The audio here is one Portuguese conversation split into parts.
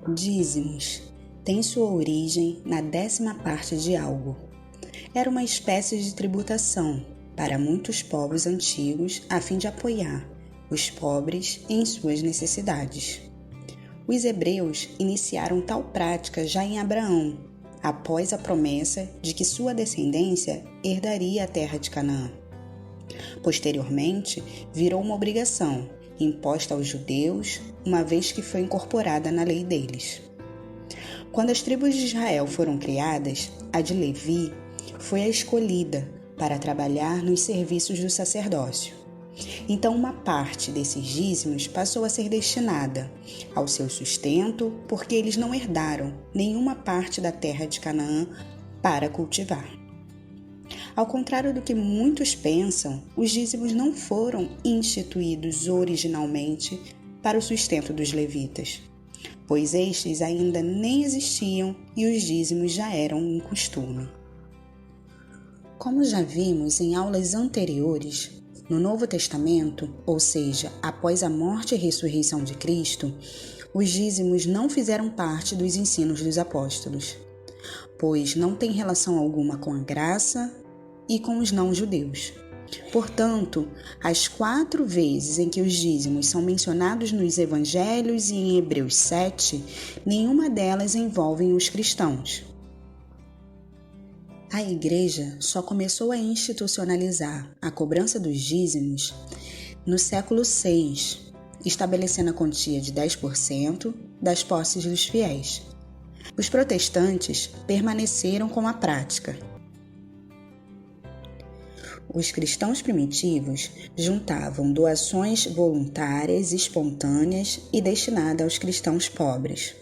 Dízimos tem sua origem na 10ª parte de algo. Era uma espécie de tributação para muitos povos antigos a fim de apoiar os pobres em suas necessidades. Os hebreus iniciaram tal prática já em Abraão, após a promessa de que sua descendência herdaria a terra de Canaã. Posteriormente, virou uma obrigação imposta aos judeus, uma vez que foi incorporada na lei deles. Quando as tribos de Israel foram criadas, a de Levi foi a escolhida para trabalhar nos serviços do sacerdócio. Então, uma parte desses dízimos passou a ser destinada ao seu sustento, porque eles não herdaram nenhuma parte da terra de Canaã para cultivar. Ao contrário do que muitos pensam, os dízimos não foram instituídos originalmente para o sustento dos levitas, pois estes ainda nem existiam e os dízimos já eram um costume. Como já vimos em aulas anteriores, no Novo Testamento, ou seja, após a morte e ressurreição de Cristo, os dízimos não fizeram parte dos ensinos dos apóstolos, pois não tem relação alguma com a graça e com os não-judeus. Portanto, as 4 vezes em que os dízimos são mencionados nos Evangelhos e em Hebreus 7, nenhuma delas envolve os cristãos. A Igreja só começou a institucionalizar a cobrança dos dízimos no século VI, estabelecendo a quantia de 10% das posses dos fiéis. Os protestantes permaneceram com a prática. Os cristãos primitivos juntavam doações voluntárias, espontâneas e destinadas aos cristãos pobres.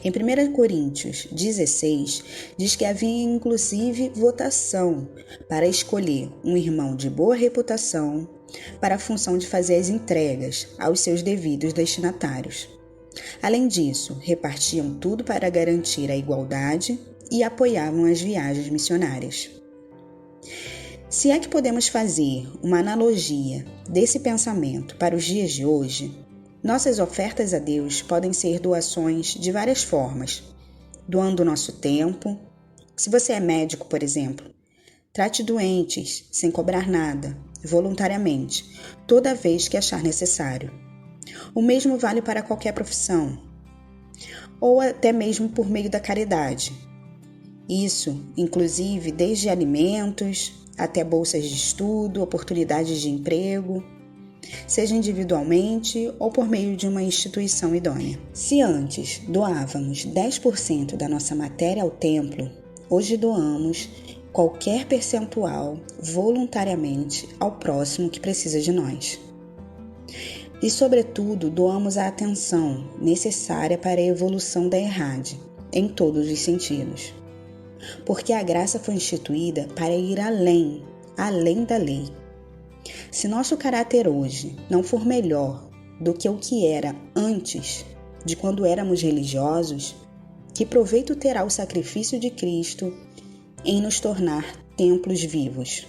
Em 1 Coríntios 16, diz que havia inclusive votação para escolher um irmão de boa reputação para a função de fazer as entregas aos seus devidos destinatários. Além disso, repartiam tudo para garantir a igualdade e apoiavam as viagens missionárias. Se é que podemos fazer uma analogia desse pensamento para os dias de hoje, nossas ofertas a Deus podem ser doações de várias formas, doando o nosso tempo. Se você é médico, por exemplo, trate doentes sem cobrar nada, voluntariamente, toda vez que achar necessário. O mesmo vale para qualquer profissão, ou até mesmo por meio da caridade. Isso, inclusive, desde alimentos até bolsas de estudo, oportunidades de emprego, seja individualmente ou por meio de uma instituição idônea. Se antes doávamos 10% da nossa matéria ao templo, hoje doamos qualquer percentual voluntariamente ao próximo que precisa de nós. E, sobretudo, doamos a atenção necessária para a evolução da ERRAD, em todos os sentidos. Porque a graça foi instituída para ir além da lei. Se nosso caráter hoje não for melhor do que o que era antes, de quando éramos religiosos, que proveito terá o sacrifício de Cristo em nos tornar templos vivos?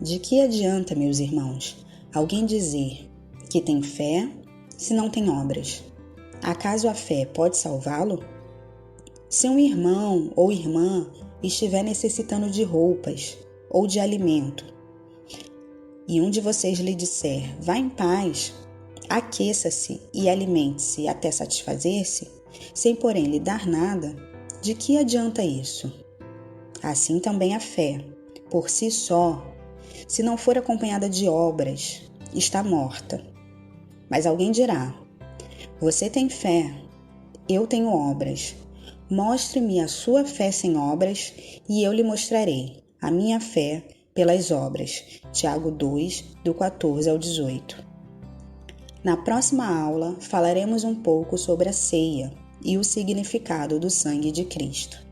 De que adianta, meus irmãos, alguém dizer que tem fé se não tem obras? Acaso a fé pode salvá-lo? Se um irmão ou irmã estiver necessitando de roupas ou de alimento, e um de vocês lhe disser, vá em paz, aqueça-se e alimente-se até satisfazer-se, sem porém lhe dar nada, de que adianta isso? Assim também a fé, por si só, se não for acompanhada de obras, está morta. Mas alguém dirá, você tem fé, eu tenho obras. Mostre-me a sua fé sem obras e eu lhe mostrarei a minha fé pelas obras. Tiago 2, do 14 ao 18. Na próxima aula falaremos um pouco sobre a ceia e o significado do sangue de Cristo.